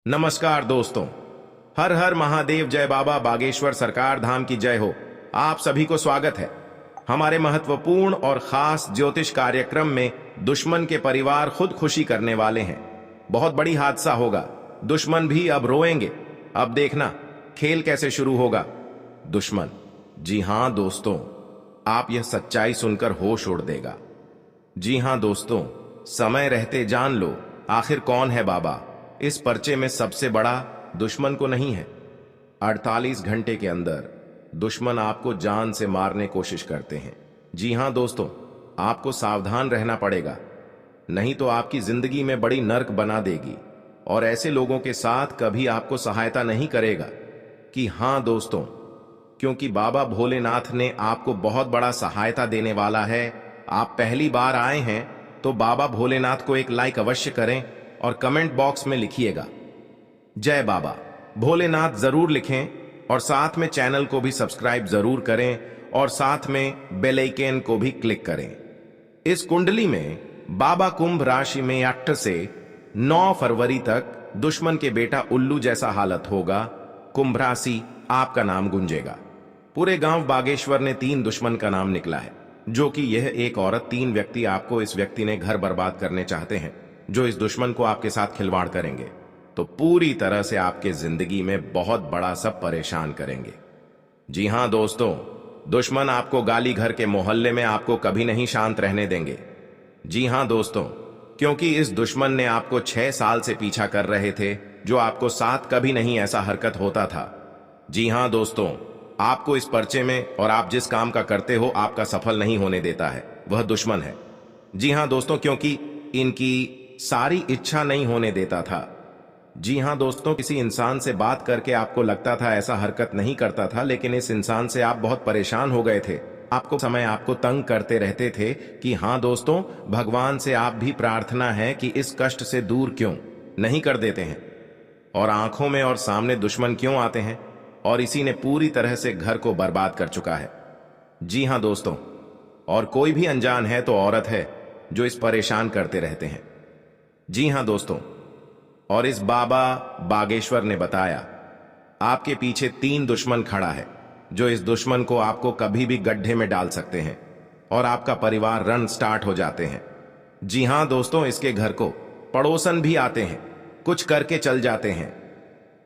नमस्कार दोस्तों। हर हर महादेव, जय बाबा बागेश्वर सरकार धाम की जय हो। आप सभी को स्वागत है हमारे महत्वपूर्ण और खास ज्योतिष कार्यक्रम में। दुश्मन के परिवार खुदकुशी करने वाले हैं। बहुत बड़ी हादसा होगा। दुश्मन भी अब रोएंगे। अब देखना खेल कैसे शुरू होगा। दुश्मन, जी हां दोस्तों, आप यह सच्चाई सुनकर होश उड़ देगा। जी हां दोस्तों, समय रहते जान लो आखिर कौन है बाबा। इस पर्चे में सबसे बड़ा दुश्मन को नहीं है। 48 घंटे के अंदर दुश्मन आपको जान से मारने कोशिश करते हैं। जी हां दोस्तों, आपको सावधान रहना पड़ेगा, नहीं तो आपकी जिंदगी में बड़ी नर्क बना देगी और ऐसे लोगों के साथ कभी आपको सहायता नहीं करेगा। कि हां दोस्तों, क्योंकि बाबा भोलेनाथ ने आपको बहुत बड़ा सहायता देने वाला है। आप पहली बार आए हैं तो बाबा भोलेनाथ को एक लाइक अवश्य करें और कमेंट बॉक्स में लिखिएगा जय बाबा भोलेनाथ जरूर लिखें और साथ में चैनल को भी सब्सक्राइब जरूर करें और साथ में बेल आइकन को भी क्लिक करें। इस कुंडली में बाबा कुंभ राशि में 8 से 9 फरवरी तक दुश्मन के बेटा उल्लू जैसा हालत होगा। कुंभ राशि, आपका नाम गूंजेगा। पूरे गांव बागेश्वर ने 3 दुश्मन का नाम निकला है, जो कि यह एक औरत 3 व्यक्ति आपको इस व्यक्ति ने घर बर्बाद करने चाहते हैं। जो इस दुश्मन को आपके साथ खिलवाड़ करेंगे तो पूरी तरह से आपके जिंदगी में बहुत बड़ा सब परेशान करेंगे। जी हां दोस्तों, दुश्मन आपको गाली घर के मोहल्ले में आपको कभी नहीं शांत रहने देंगे। जी हां दोस्तों, क्योंकि इस दुश्मन ने आपको 6 साल से पीछा कर रहे थे, जो आपको साथ कभी नहीं ऐसा हरकत होता था। जी हां दोस्तों, आपको इस पर्चे में और आप जिस काम का करते हो आपका सफल नहीं होने देता है, वह दुश्मन है। जी हां दोस्तों, क्योंकि इनकी सारी इच्छा नहीं होने देता था। जी हां दोस्तों, किसी इंसान से बात करके आपको लगता था ऐसा हरकत नहीं करता था, लेकिन इस इंसान से आप बहुत परेशान हो गए थे। आपको तंग करते रहते थे। कि हां दोस्तों, भगवान से आप भी प्रार्थना है कि इस कष्ट से दूर क्यों नहीं कर देते हैं, और आंखों में और सामने दुश्मन क्यों आते हैं, और इसी ने पूरी तरह से घर को बर्बाद कर चुका है। जी हां दोस्तों, और कोई भी अनजान है तो औरत है जो इस परेशान करते रहते हैं। जी हां दोस्तों, और इस बाबा बागेश्वर ने बताया आपके पीछे 3 दुश्मन खड़ा है, जो इस दुश्मन को आपको कभी भी गड्ढे में डाल सकते हैं और आपका परिवार रन स्टार्ट हो जाते हैं। जी हां दोस्तों, इसके घर को पड़ोसन भी आते हैं, कुछ करके चल जाते हैं।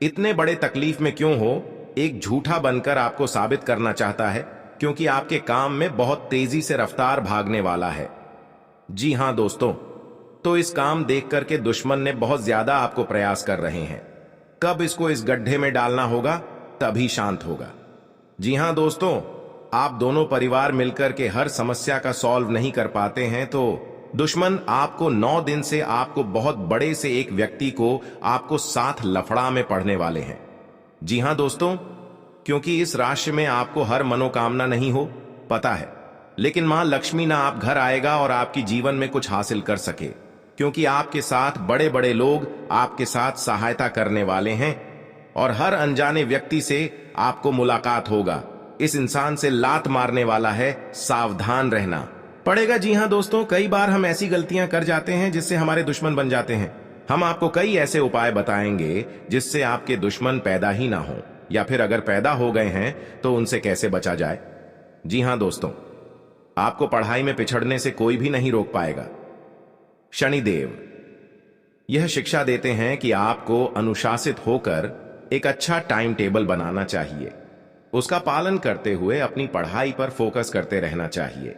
इतने बड़े तकलीफ में क्यों हो, एक झूठा बनकर आपको साबित करना चाहता है, क्योंकि आपके काम में बहुत तेजी से रफ्तार भागने वाला है। जी हां दोस्तों, तो इस काम देख करके दुश्मन ने बहुत ज्यादा आपको प्रयास कर रहे हैं। कब इसको इस गड्ढे में डालना होगा तभी शांत होगा। जी हां दोस्तों, आप दोनों परिवार मिलकर के हर समस्या का सॉल्व नहीं कर पाते हैं, तो दुश्मन आपको 9 दिन से आपको बहुत बड़े से एक व्यक्ति को आपको साथ लफड़ा में पड़ने वाले हैं। जी हां दोस्तों, क्योंकि इस राशि में आपको हर मनोकामना नहीं हो पता है, लेकिन मां लक्ष्मी ना आप घर आएगा और आपकी जीवन में कुछ हासिल कर सके, क्योंकि आपके साथ बड़े बड़े लोग आपके साथ सहायता करने वाले हैं और हर अनजाने व्यक्ति से आपको मुलाकात होगा। इस इंसान से लात मारने वाला है, सावधान रहना पड़ेगा। जी हां दोस्तों, कई बार हम ऐसी गलतियां कर जाते हैं जिससे हमारे दुश्मन बन जाते हैं। हम आपको कई ऐसे उपाय बताएंगे जिससे आपके दुश्मन पैदा ही ना हो, या फिर अगर पैदा हो गए हैं तो उनसे कैसे बचा जाए। जी हां दोस्तों, आपको पढ़ाई में पिछड़ने से कोई भी नहीं रोक पाएगा। शनिदेव यह शिक्षा देते हैं कि आपको अनुशासित होकर एक अच्छा टाइम टेबल बनाना चाहिए, उसका पालन करते हुए अपनी पढ़ाई पर फोकस करते रहना चाहिए।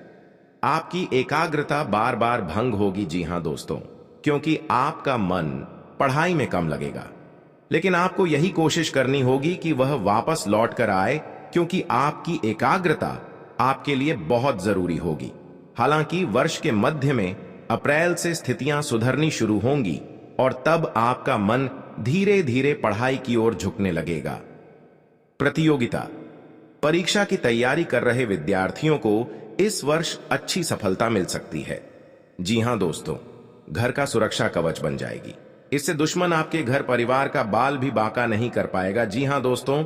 आपकी एकाग्रता बार बार भंग होगी। जी हां दोस्तों, क्योंकि आपका मन पढ़ाई में कम लगेगा, लेकिन आपको यही कोशिश करनी होगी कि वह वापस लौट कर आए, क्योंकि आपकी एकाग्रता आपके लिए बहुत जरूरी होगी। हालांकि वर्ष के मध्य में अप्रैल से स्थितियां सुधरनी शुरू होंगी और तब आपका मन धीरे धीरे पढ़ाई की ओर झुकने लगेगा। प्रतियोगिता परीक्षा की तैयारी कर रहे विद्यार्थियों को इस वर्ष अच्छी सफलता मिल सकती है। जी हां दोस्तों, घर का सुरक्षा कवच बन जाएगी। इससे दुश्मन आपके घर परिवार का बाल भी बांका नहीं कर पाएगा। जी हां दोस्तों,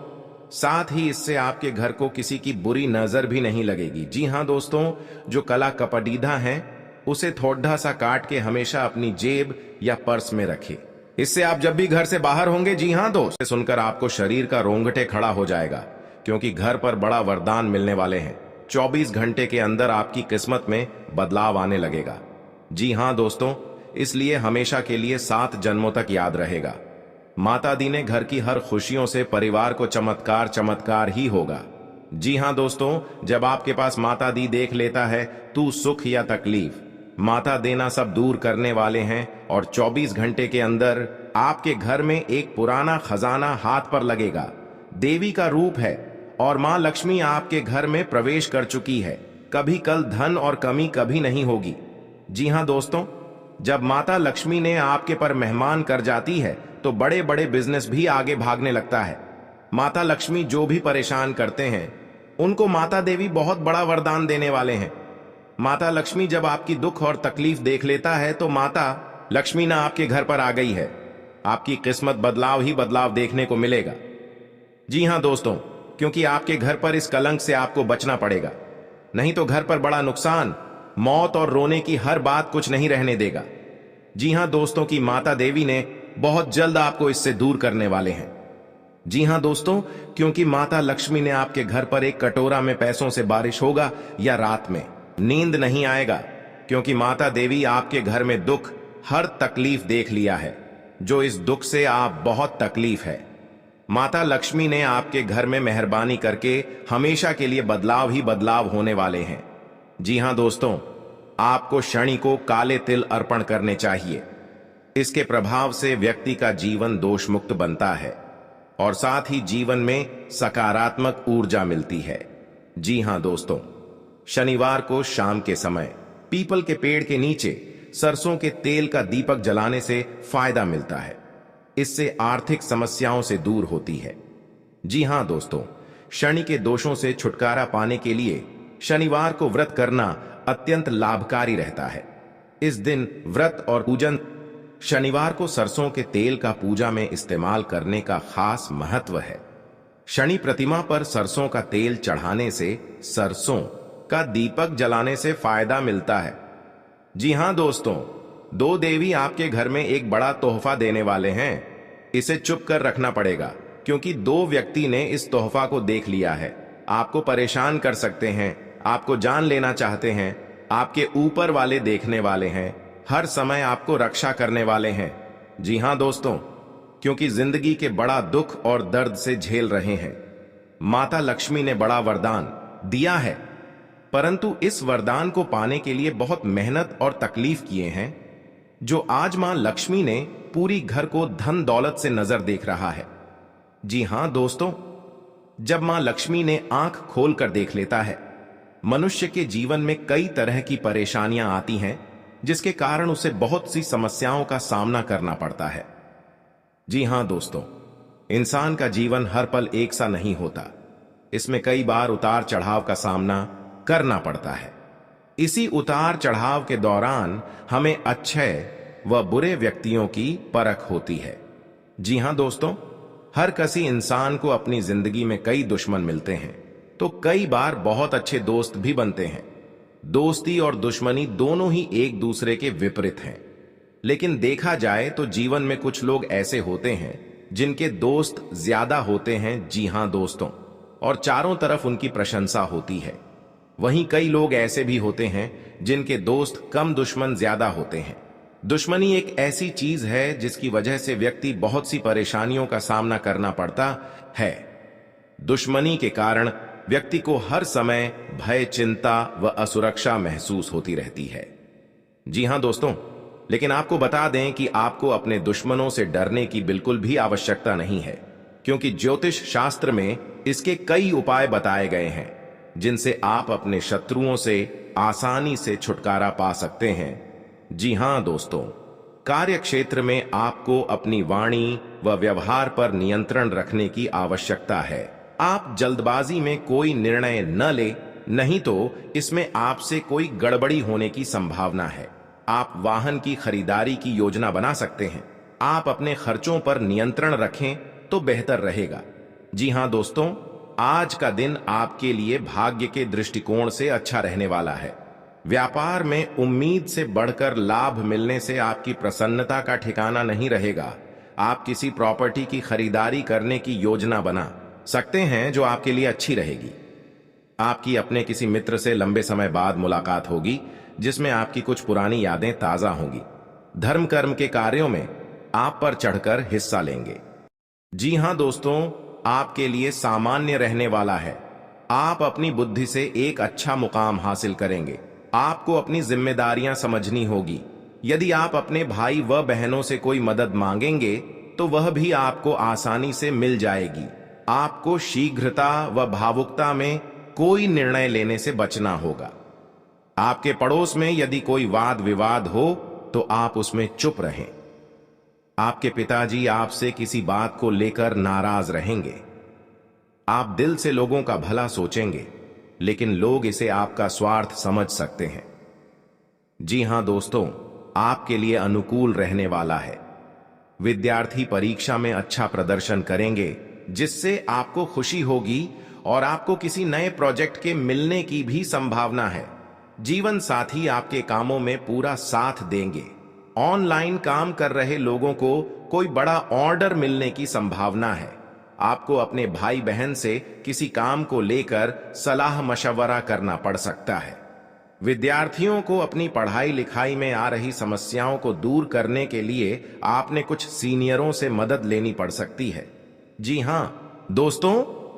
साथ ही इससे आपके घर को किसी की बुरी नजर भी नहीं लगेगी। जी हां दोस्तों, जो कला कपटीधा है उसे थोड़ा सा काट के हमेशा अपनी जेब या पर्स में रखे। इससे आप जब भी घर से बाहर होंगे, जी हां दोस्त, सुनकर आपको शरीर का रोंगटे खड़ा हो जाएगा, क्योंकि घर पर बड़ा वरदान मिलने वाले हैं। 24 घंटे के अंदर आपकी किस्मत में बदलाव आने लगेगा। जी हां दोस्तों, इसलिए हमेशा के लिए 7 जन्मों तक याद रहेगा। माता दी ने घर की हर खुशियों से परिवार को चमत्कार चमत्कार ही होगा। जी हां दोस्तों, जब आपके पास माता दी देख लेता है, तू सुख या तकलीफ, माता देना सब दूर करने वाले हैं। और 24 घंटे के अंदर आपके घर में एक पुराना खजाना हाथ पर लगेगा। देवी का रूप है और मां लक्ष्मी आपके घर में प्रवेश कर चुकी है। कभी कल धन और कमी कभी नहीं होगी। जी हां दोस्तों, जब माता लक्ष्मी ने आपके पर मेहमान कर जाती है, तो बड़े बड़े बिजनेस भी आगे भागने लगता है। माता लक्ष्मी जो भी परेशान करते हैं, उनको माता देवी बहुत बड़ा वरदान देने वाले हैं। माता लक्ष्मी जब आपकी दुख और तकलीफ देख लेता है, तो माता लक्ष्मी ना आपके घर पर आ गई है। आपकी किस्मत बदलाव ही बदलाव देखने को मिलेगा। जी हां दोस्तों, क्योंकि आपके घर पर इस कलंक से आपको बचना पड़ेगा, नहीं तो घर पर बड़ा नुकसान, मौत और रोने की हर बात कुछ नहीं रहने देगा। जी हां दोस्तों, की माता देवी ने बहुत जल्द आपको इससे दूर करने वाले हैं। जी हां दोस्तों, क्योंकि माता लक्ष्मी ने आपके घर पर एक कटोरा में पैसों से बारिश होगा या रात में नींद नहीं आएगा, क्योंकि माता देवी आपके घर में दुख, हर तकलीफ देख लिया है। जो इस दुख से आप बहुत तकलीफ है, माता लक्ष्मी ने आपके घर में मेहरबानी करके हमेशा के लिए बदलाव ही बदलाव होने वाले हैं। जी हां दोस्तों, आपको शनि को काले तिल अर्पण करने चाहिए। इसके प्रभाव से व्यक्ति का जीवन दोष मुक्त बनता है और साथ ही जीवन में सकारात्मक ऊर्जा मिलती है। जी हां दोस्तों, शनिवार को शाम के समय पीपल के पेड़ के नीचे सरसों के तेल का दीपक जलाने से फायदा मिलता है। इससे आर्थिक समस्याओं से दूर होती है। जी हां दोस्तों, शनि के दोषों से छुटकारा पाने के लिए शनिवार को व्रत करना अत्यंत लाभकारी रहता है। इस दिन व्रत और पूजन, शनिवार को सरसों के तेल का पूजा में इस्तेमाल करने का खास महत्व है। शनि प्रतिमा पर सरसों का तेल चढ़ाने से सरसों का दीपक जलाने से फायदा मिलता है। जी हां दोस्तों, 2 देवी आपके घर में एक बड़ा तोहफा देने वाले हैं। इसे चुप कर रखना पड़ेगा, क्योंकि 2 व्यक्ति ने इस तोहफा को देख लिया है। आपको परेशान कर सकते हैं, आपको जान लेना चाहते हैं, आपके ऊपर वाले देखने वाले हैं, हर समय आपको रक्षा करने वाले हैं। जी हां दोस्तों, क्योंकि जिंदगी के बड़ा दुख और दर्द से झेल रहे हैं। माता लक्ष्मी ने बड़ा वरदान दिया है, परंतु इस वरदान को पाने के लिए बहुत मेहनत और तकलीफ किए हैं, जो आज मां लक्ष्मी ने पूरी घर को धन दौलत से नजर देख रहा है। जी हां दोस्तों, जब मां लक्ष्मी ने आंख खोलकर देख लेता है, मनुष्य के जीवन में कई तरह की परेशानियां आती हैं, जिसके कारण उसे बहुत सी समस्याओं का सामना करना पड़ता है। जी हां दोस्तों, इंसान का जीवन हर पल एक सा नहीं होता। इसमें कई बार उतार चढ़ाव का सामना करना पड़ता है। इसी उतार चढ़ाव के दौरान हमें अच्छे व बुरे व्यक्तियों की परख होती है। जी हां दोस्तों, हर किसी इंसान को अपनी जिंदगी में कई दुश्मन मिलते हैं, तो कई बार बहुत अच्छे दोस्त भी बनते हैं। दोस्ती और दुश्मनी दोनों ही एक दूसरे के विपरीत हैं। लेकिन देखा जाए तो जीवन में कुछ लोग ऐसे होते हैं जिनके दोस्त ज्यादा होते हैं। जी हां दोस्तों, और चारों तरफ उनकी प्रशंसा होती है। वहीं कई लोग ऐसे भी होते हैं जिनके दोस्त कम, दुश्मन ज्यादा होते हैं। दुश्मनी एक ऐसी चीज है जिसकी वजह से व्यक्ति बहुत सी परेशानियों का सामना करना पड़ता है। दुश्मनी के कारण व्यक्ति को हर समय भय, चिंता व असुरक्षा महसूस होती रहती है। जी हां दोस्तों, लेकिन आपको बता दें कि आपको अपने दुश्मनों से डरने की बिल्कुल भी आवश्यकता नहीं है, क्योंकि ज्योतिष शास्त्र में इसके कई उपाय बताए गए हैं, जिनसे आप अपने शत्रुओं से आसानी से छुटकारा पा सकते हैं। जी हां दोस्तों, कार्य क्षेत्र में आपको अपनी वाणी व व्यवहार पर नियंत्रण रखने की आवश्यकता है। आप जल्दबाजी में कोई निर्णय न ले, नहीं तो इसमें आपसे कोई गड़बड़ी होने की संभावना है। आप वाहन की खरीदारी की योजना बना सकते हैं। आप अपने खर्चों पर नियंत्रण रखें तो बेहतर रहेगा। जी हां दोस्तों, आज का दिन आपके लिए भाग्य के दृष्टिकोण से अच्छा रहने वाला है। व्यापार में उम्मीद से बढ़कर लाभ मिलने से आपकी प्रसन्नता का ठिकाना नहीं रहेगा। आप किसी प्रॉपर्टी की खरीदारी करने की योजना बना सकते हैं जो आपके लिए अच्छी रहेगी। आपकी अपने किसी मित्र से लंबे समय बाद मुलाकात होगी जिसमें आपकी कुछ पुरानी यादें ताजा होंगी। धर्म कर्म के कार्यों में आप पर चढ़कर हिस्सा लेंगे। जी हां दोस्तों, आपके लिए सामान्य रहने वाला है। आप अपनी बुद्धि से एक अच्छा मुकाम हासिल करेंगे। आपको अपनी जिम्मेदारियां समझनी होगी। यदि आप अपने भाई व बहनों से कोई मदद मांगेंगे तो वह भी आपको आसानी से मिल जाएगी। आपको शीघ्रता व भावुकता में कोई निर्णय लेने से बचना होगा। आपके पड़ोस में यदि कोई वाद विवाद हो तो आप उसमें चुप रहें। आपके पिताजी आपसे किसी बात को लेकर नाराज रहेंगे। आप दिल से लोगों का भला सोचेंगे, लेकिन लोग इसे आपका स्वार्थ समझ सकते हैं। जी हां दोस्तों, आपके लिए अनुकूल रहने वाला है। विद्यार्थी परीक्षा में अच्छा प्रदर्शन करेंगे जिससे आपको खुशी होगी और आपको किसी नए प्रोजेक्ट के मिलने की भी संभावना है। जीवन साथी आपके कामों में पूरा साथ देंगे। ऑनलाइन काम कर रहे लोगों को कोई बड़ा ऑर्डर मिलने की संभावना है। आपको अपने भाई बहन से किसी काम को लेकर सलाह मशवरा करना पड़ सकता है। विद्यार्थियों को अपनी पढ़ाई लिखाई में आ रही समस्याओं को दूर करने के लिए आपने कुछ सीनियरों से मदद लेनी पड़ सकती है। जी हां दोस्तों,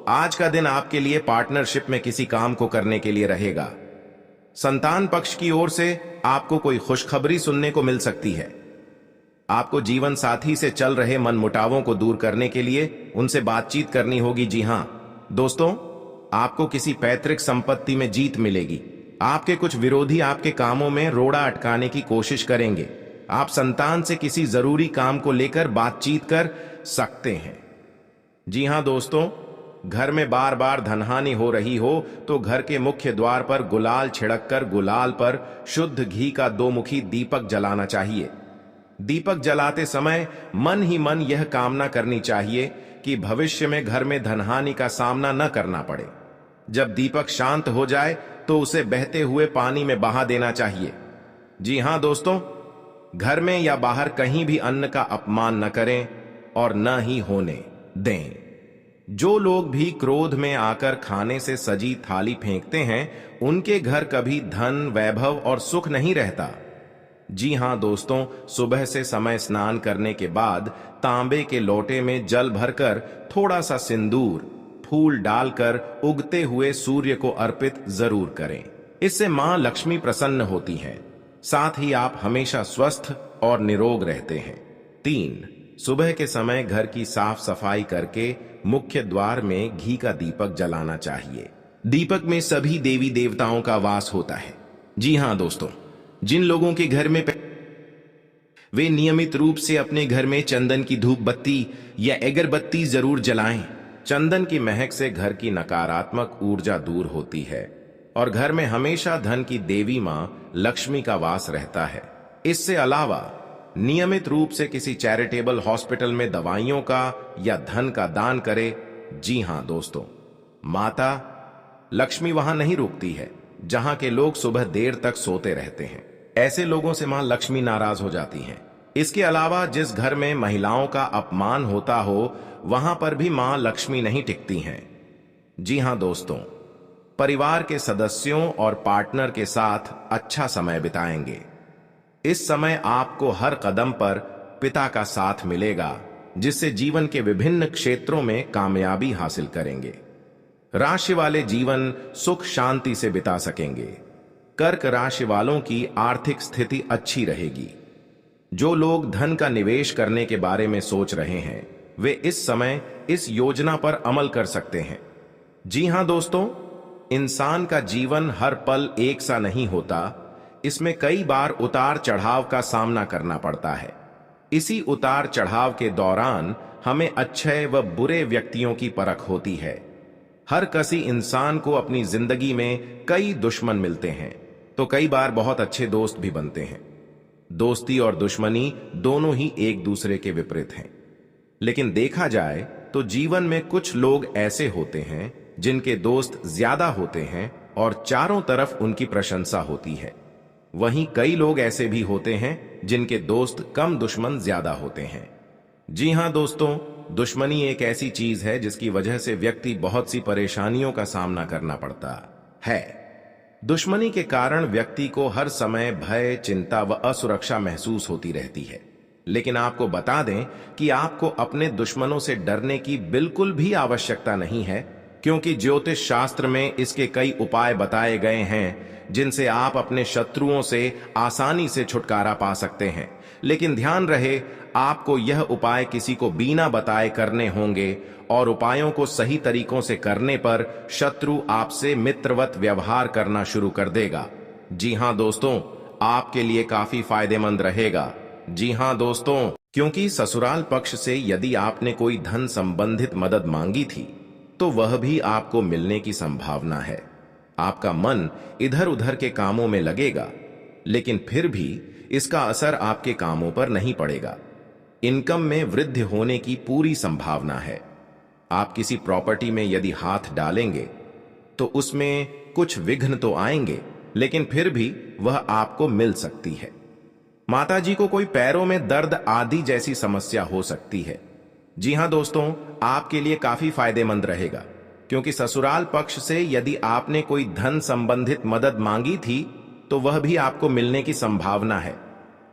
आज का दिन आपके लिए पार्टनरशिप में किसी काम को करने के लिए रहेगा। संतान पक्ष की ओर से आपको कोई खुशखबरी सुनने को मिल सकती है। आपको जीवन साथी से चल रहे मनमुटावों को दूर करने के लिए उनसे बातचीत करनी होगी। जी हां दोस्तों, आपको किसी पैतृक संपत्ति में जीत मिलेगी। आपके कुछ विरोधी आपके कामों में रोड़ा अटकाने की कोशिश करेंगे। आप संतान से किसी जरूरी काम को लेकर बातचीत कर सकते हैं। जी हां दोस्तों, घर में बार बार धनहानि हो रही हो तो घर के मुख्य द्वार पर गुलाल छिड़ककर गुलाल पर शुद्ध घी का 2 मुखी दीपक जलाना चाहिए। दीपक जलाते समय मन ही मन यह कामना करनी चाहिए कि भविष्य में घर में धनहानि का सामना न करना पड़े। जब दीपक शांत हो जाए तो उसे बहते हुए पानी में बहा देना चाहिए। जी हां दोस्तों, घर में या बाहर कहीं भी अन्न का अपमान न करें और न ही होने दें। जो लोग भी क्रोध में आकर खाने से सजी थाली फेंकते हैं, उनके घर कभी धन, वैभव और सुख नहीं रहता। जी हां दोस्तों, सुबह से समय स्नान करने के बाद तांबे के लोटे में जल भरकर थोड़ा सा सिंदूर, फूल डालकर उगते हुए सूर्य को अर्पित जरूर करें। इससे मां लक्ष्मी प्रसन्न होती हैं। साथ ही आप हमेशा स्वस्थ और निरोग रहते हैं। 3, सुबह के समय घर की साफ सफाई करके मुख्य द्वार में घी का दीपक जलाना चाहिए। दीपक में सभी देवी देवताओं का वास होता है। जी हां दोस्तों, जिन लोगों के घर में वे नियमित रूप से अपने घर में चंदन की धूप बत्ती या अगरबत्ती जरूर जलाएं। चंदन की महक से घर की नकारात्मक ऊर्जा दूर होती है और घर में हमेशा धन की देवी मां लक्ष्मी का वास रहता है। इससे अलावा नियमित रूप से किसी चैरिटेबल हॉस्पिटल में दवाइयों का या धन का दान करें। जी हां दोस्तों, माता लक्ष्मी वहां नहीं रुकती है जहां के लोग सुबह देर तक सोते रहते हैं। ऐसे लोगों से मां लक्ष्मी नाराज हो जाती हैं। इसके अलावा जिस घर में महिलाओं का अपमान होता हो, वहां पर भी मां लक्ष्मी नहीं टिकती हैं। जी हां दोस्तों, परिवार के सदस्यों और पार्टनर के साथ अच्छा समय बिताएंगे। इस समय आपको हर कदम पर पिता का साथ मिलेगा, जिससे जीवन के विभिन्न क्षेत्रों में कामयाबी हासिल करेंगे। राशि वाले जीवन सुख शांति से बिता सकेंगे। कर्क राशि वालों की आर्थिक स्थिति अच्छी रहेगी। जो लोग धन का निवेश करने के बारे में सोच रहे हैं, वे इस समय इस योजना पर अमल कर सकते हैं। जी हां दोस्तों, इंसान का जीवन हर पल एक सा नहीं होता। इसमें कई बार उतार चढ़ाव का सामना करना पड़ता है। इसी उतार चढ़ाव के दौरान हमें अच्छे व बुरे व्यक्तियों की परख होती है। हर किसी इंसान को अपनी जिंदगी में कई दुश्मन मिलते हैं, तो कई बार बहुत अच्छे दोस्त भी बनते हैं। दोस्ती और दुश्मनी दोनों ही एक दूसरे के विपरीत हैं। लेकिन देखा जाए तो जीवन में कुछ लोग ऐसे होते हैं जिनके दोस्त ज्यादा होते हैं और चारों तरफ उनकी प्रशंसा होती है। वहीं कई लोग ऐसे भी होते हैं जिनके दोस्त कम, दुश्मन ज्यादा होते हैं। जी हाँ दोस्तों, दुश्मनी एक ऐसी चीज है जिसकी वजह से व्यक्ति बहुत सी परेशानियों का सामना करना पड़ता है। दुश्मनी के कारण व्यक्ति को हर समय भय, चिंता व असुरक्षा महसूस होती रहती है। लेकिन आपको बता दें कि आपको अपने दुश्मनों से डरने की बिल्कुल भी आवश्यकता नहीं है, क्योंकि ज्योतिष शास्त्र में इसके कई उपाय बताए गए हैं जिनसे आप अपने शत्रुओं से आसानी से छुटकारा पा सकते हैं। लेकिन ध्यान रहे, आपको यह उपाय किसी को बिना बताए करने होंगे और उपायों को सही तरीकों से करने पर शत्रु आपसे मित्रवत व्यवहार करना शुरू कर देगा। जी हां दोस्तों, आपके लिए काफी फायदेमंद रहेगा। जी हां दोस्तों, क्योंकि ससुराल पक्ष से यदि आपने कोई धन संबंधित मदद मांगी थी तो वह भी आपको मिलने की संभावना है। आपका मन इधर उधर के कामों में लगेगा, लेकिन फिर भी इसका असर आपके कामों पर नहीं पड़ेगा। इनकम में वृद्धि होने की पूरी संभावना है। आप किसी प्रॉपर्टी में यदि हाथ डालेंगे तो उसमें कुछ विघ्न तो आएंगे, लेकिन फिर भी वह आपको मिल सकती है। माताजी को कोई पैरों में दर्द आदि जैसी समस्या हो सकती है। जी हां दोस्तों, आपके लिए काफी फायदेमंद रहेगा, क्योंकि ससुराल पक्ष से यदि आपने कोई धन संबंधित मदद मांगी थी तो वह भी आपको मिलने की संभावना है।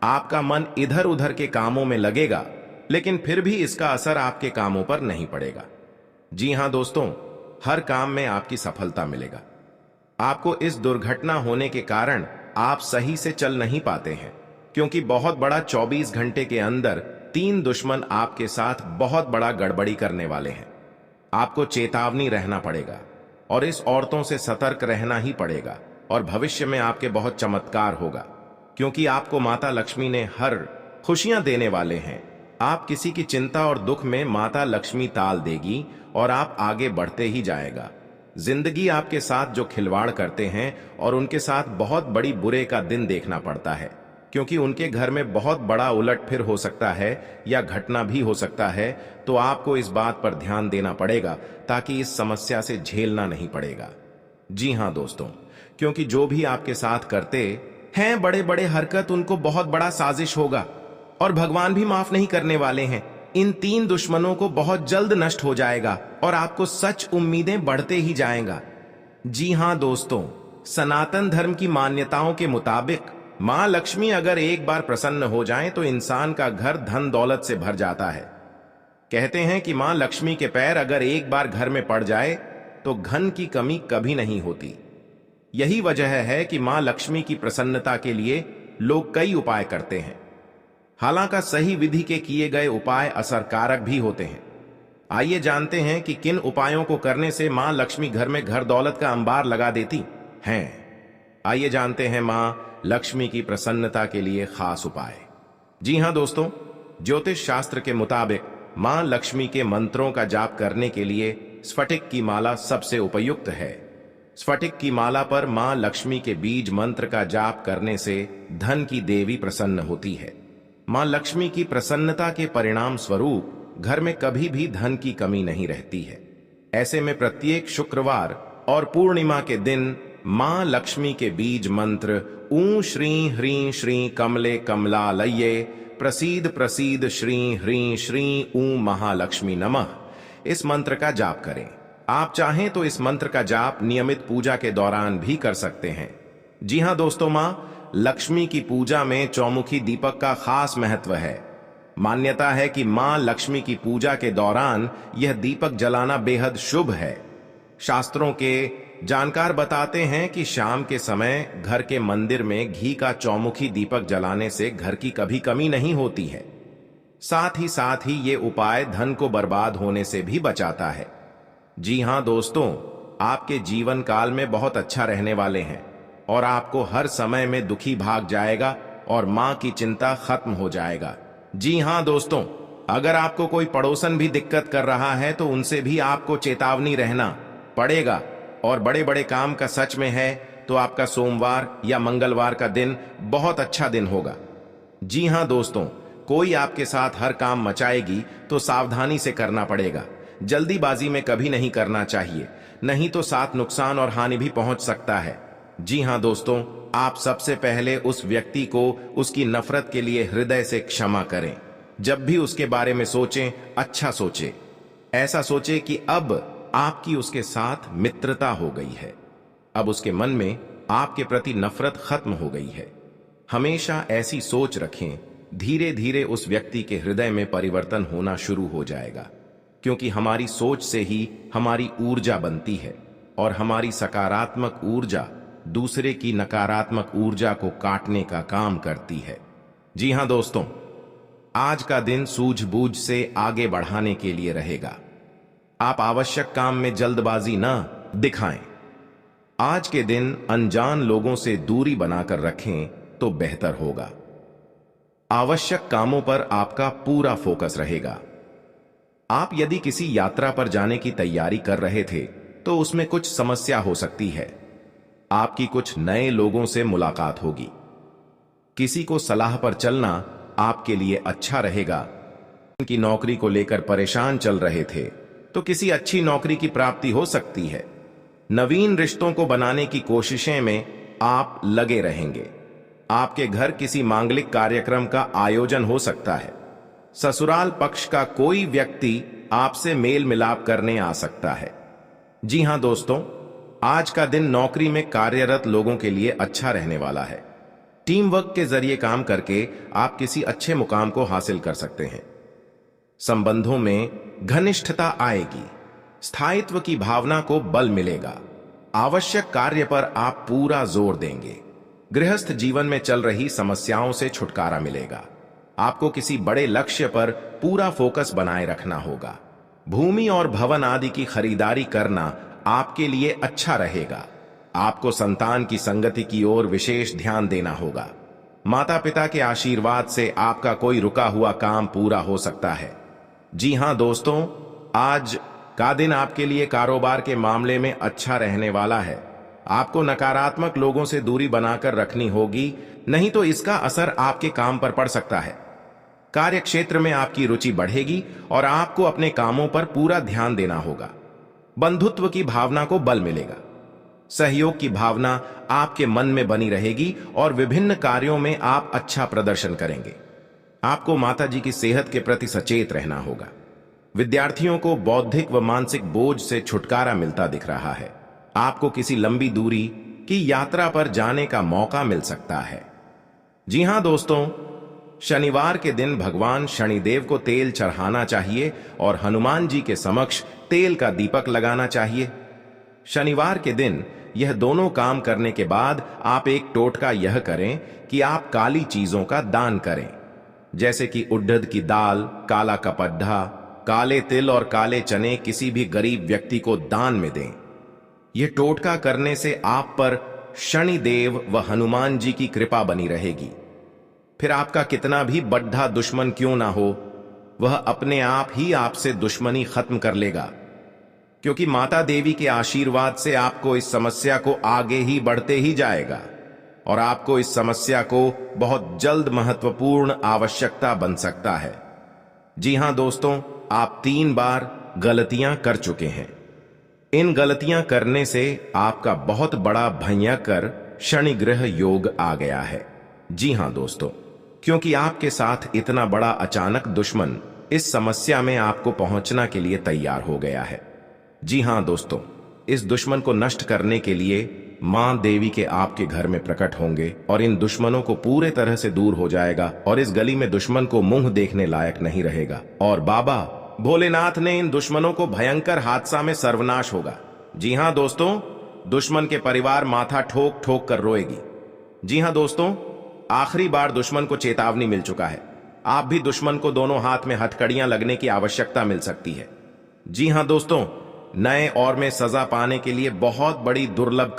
आपका मन इधर उधर के कामों में लगेगा, लेकिन फिर भी इसका असर आपके कामों पर नहीं पड़ेगा। जी हां दोस्तों, हर काम में आपकी सफलता मिलेगा। आपको इस दुर्घटना होने के कारण आप सही से चल नहीं पाते हैं, क्योंकि बहुत बड़ा 24 घंटे के अंदर 3 दुश्मन आपके साथ बहुत बड़ा गड़बड़ी करने वाले हैं। आपको चेतावनी रहना पड़ेगा और इस औरतों से सतर्क रहना ही पड़ेगा, और भविष्य में आपके बहुत चमत्कार होगा, क्योंकि आपको माता लक्ष्मी ने हर खुशियां देने वाले हैं। आप किसी की चिंता और दुख में माता लक्ष्मी ताल देगी और आप आगे बढ़ते ही जाएगा। जिंदगी आपके साथ जो खिलवाड़ करते हैं और उनके साथ बहुत बड़ी बुरे का दिन देखना पड़ता है, क्योंकि उनके घर में बहुत बड़ा उलटफेर हो सकता है या घटना भी हो सकता है। तो आपको इस बात पर ध्यान देना पड़ेगा ताकि इस समस्या से झेलना नहीं पड़ेगा। जी हां दोस्तों, क्योंकि जो भी आपके साथ करते हैं बड़े बड़े हरकत, उनको बहुत बड़ा साजिश होगा और भगवान भी माफ नहीं करने वाले हैं। इन 3 दुश्मनों को बहुत जल्द नष्ट हो जाएगा और आपको सच उम्मीदें बढ़ते ही जाएगा। जी हां दोस्तों, सनातन धर्म की मान्यताओं के मुताबिक मां लक्ष्मी अगर एक बार प्रसन्न हो जाएं तो इंसान का घर धन दौलत से भर जाता है। कहते हैं कि मां लक्ष्मी के पैर अगर एक बार घर में पड़ जाए तो धन की कमी कभी नहीं होती। यही वजह है कि मां लक्ष्मी की प्रसन्नता के लिए लोग कई उपाय करते हैं। हालांकि सही विधि के किए गए उपाय असरकारक भी होते हैं। आइए जानते हैं कि किन उपायों को करने से मां लक्ष्मी घर में घर दौलत का अंबार लगा देती हैं। आइए जानते हैं मां लक्ष्मी की प्रसन्नता के लिए खास उपाय। जी हां दोस्तों, ज्योतिष शास्त्र के मुताबिक मां लक्ष्मी के मंत्रों का जाप करने के लिए स्फटिक की माला सबसे उपयुक्त है। स्फटिक की माला पर मां लक्ष्मी के बीज मंत्र का जाप करने से धन की देवी प्रसन्न होती है। मां लक्ष्मी की प्रसन्नता के परिणाम स्वरूप घर में कभी भी धन की कमी नहीं रहती है। ऐसे में प्रत्येक शुक्रवार और पूर्णिमा के दिन मां लक्ष्मी के बीज मंत्र ऊ श्री ह्रीं श्री कमले कमलालये प्रसीद प्रसीद श्री ह्रीं श्री ऊ महालक्ष्मी नमः, इस मंत्र का जाप करें। आप चाहें तो इस मंत्र का जाप नियमित पूजा के दौरान भी कर सकते हैं। जी हां दोस्तों, मां लक्ष्मी की पूजा में चौमुखी दीपक का खास महत्व है। मान्यता है कि मां लक्ष्मी की पूजा के दौरान यह दीपक जलाना बेहद शुभ है। शास्त्रों के जानकार बताते हैं कि शाम के समय घर के मंदिर में घी का चौमुखी दीपक जलाने से घर की कभी कमी नहीं होती है। साथ ही ये उपाय धन को बर्बाद होने से भी बचाता है। जी हां दोस्तों, आपके जीवन काल में बहुत अच्छा रहने वाले हैं और आपको हर समय में दुखी भाग जाएगा और मां की चिंता खत्म हो जाएगा। जी हां दोस्तों, अगर आपको कोई पड़ोसन भी दिक्कत कर रहा है तो उनसे भी आपको चेतावनी रहना पड़ेगा। और बड़े बड़े काम का सच में है तो आपका सोमवार या मंगलवार का दिन बहुत अच्छा दिन होगा। जी हां दोस्तों, कोई आपके साथ हर काम मचाएगी तो सावधानी से करना पड़ेगा। जल्दीबाजी में कभी नहीं करना चाहिए, नहीं तो साथ नुकसान और हानि भी पहुंच सकता है। जी हां दोस्तों, आप सबसे पहले उस व्यक्ति को उसकी नफरत के लिए हृदय से क्षमा करें। जब भी उसके बारे में सोचें, अच्छा सोचें। ऐसा सोचें कि अब आपकी उसके साथ मित्रता हो गई है, अब उसके मन में आपके प्रति नफरत खत्म हो गई है। हमेशा ऐसी सोच रखें, धीरे धीरे उस व्यक्ति के हृदय में परिवर्तन होना शुरू हो जाएगा, क्योंकि हमारी सोच से ही हमारी ऊर्जा बनती है और हमारी सकारात्मक ऊर्जा दूसरे की नकारात्मक ऊर्जा को काटने का काम करती है। जी हां दोस्तों, आज का दिन सूझबूझ से आगे बढ़ाने के लिए रहेगा। आप आवश्यक काम में जल्दबाजी न दिखाएं। आज के दिन अनजान लोगों से दूरी बनाकर रखें तो बेहतर होगा। आवश्यक कामों पर आपका पूरा फोकस रहेगा। आप यदि किसी यात्रा पर जाने की तैयारी कर रहे थे तो उसमें कुछ समस्या हो सकती है। आपकी कुछ नए लोगों से मुलाकात होगी। किसी को सलाह पर चलना आपके लिए अच्छा रहेगा। उनकी नौकरी को लेकर परेशान चल रहे थे तो किसी अच्छी नौकरी की प्राप्ति हो सकती है। नवीन रिश्तों को बनाने की कोशिशें में आप लगे रहेंगे। आपके घर किसी मांगलिक कार्यक्रम का आयोजन हो सकता है। ससुराल पक्ष का कोई व्यक्ति आपसे मेल मिलाप करने आ सकता है। जी हां दोस्तों, आज का दिन नौकरी में कार्यरत लोगों के लिए अच्छा रहने वाला है। टीम वर्क के जरिए काम करके आप किसी अच्छे मुकाम को हासिल कर सकते हैं। संबंधों में घनिष्ठता आएगी। स्थायित्व की भावना को बल मिलेगा। आवश्यक कार्य पर आप पूरा जोर देंगे। गृहस्थ जीवन में चल रही समस्याओं से छुटकारा मिलेगा। आपको किसी बड़े लक्ष्य पर पूरा फोकस बनाए रखना होगा। भूमि और भवन आदि की खरीदारी करना आपके लिए अच्छा रहेगा। आपको संतान की संगति की ओर विशेष ध्यान देना होगा। माता पिता के आशीर्वाद से आपका कोई रुका हुआ काम पूरा हो सकता है। जी हां दोस्तों, आज का दिन आपके लिए कारोबार के मामले में अच्छा रहने वाला है। आपको नकारात्मक लोगों से दूरी बनाकर रखनी होगी, नहीं तो इसका असर आपके काम पर पड़ सकता है। कार्य क्षेत्र में आपकी रुचि बढ़ेगी और आपको अपने कामों पर पूरा ध्यान देना होगा। बंधुत्व की भावना को बल मिलेगा। सहयोग की भावना आपके मन में बनी रहेगी और विभिन्न कार्यों में आप अच्छा प्रदर्शन करेंगे। आपको माताजी की सेहत के प्रति सचेत रहना होगा। विद्यार्थियों को बौद्धिक व मानसिक बोझ से छुटकारा मिलता दिख रहा है। आपको किसी लंबी दूरी की यात्रा पर जाने का मौका मिल सकता है। जी हां दोस्तों, शनिवार के दिन भगवान शनिदेव को तेल चढ़ाना चाहिए और हनुमान जी के समक्ष तेल का दीपक लगाना चाहिए। शनिवार के दिन यह दोनों काम करने के बाद आप एक टोटका यह करें कि आप काली चीजों का दान करें, जैसे कि उड़द की दाल, काला कपड्ढा, काले तिल और काले चने किसी भी गरीब व्यक्ति को दान में दें। यह टोटका करने से आप पर शनिदेव व हनुमान जी की कृपा बनी रहेगी। फिर आपका कितना भी बड्ढा दुश्मन क्यों ना हो, वह अपने आप ही आपसे दुश्मनी खत्म कर लेगा, क्योंकि माता देवी के आशीर्वाद से आपको इस समस्या को आगे ही बढ़ते ही जाएगा और आपको इस समस्या को बहुत जल्द महत्वपूर्ण आवश्यकता बन सकता है। जी हां दोस्तों, आप 3 बार गलतियां कर चुके हैं। इन गलतियां करने से आपका बहुत बड़ा भयंकर शनिग्रह योग आ गया है। जी हां दोस्तों, क्योंकि आपके साथ इतना बड़ा अचानक दुश्मन इस समस्या में आपको पहुंचना के लिए तैयार हो गया है। जी हां दोस्तों, इस दुश्मन को नष्ट करने के लिए मां देवी के आपके घर में प्रकट होंगे और इन दुश्मनों को पूरे तरह से दूर हो जाएगा और इस गली में दुश्मन को मुंह देखने लायक नहीं रहेगा और बाबा भोलेनाथ ने इन दुश्मनों को भयंकर हादसा में सर्वनाश होगा। जी हां दोस्तों, दुश्मन के परिवार माथा ठोक ठोक कर रोएगी। जी हां दोस्तों, आखिरी बार दुश्मन को चेतावनी मिल चुका है। आप भी दुश्मन को दोनों हाथ में हथकड़ियां लगने की आवश्यकता मिल सकती है। जी हां दोस्तों, नए और में सजा पाने के लिए बहुत बड़ी दुर्लभ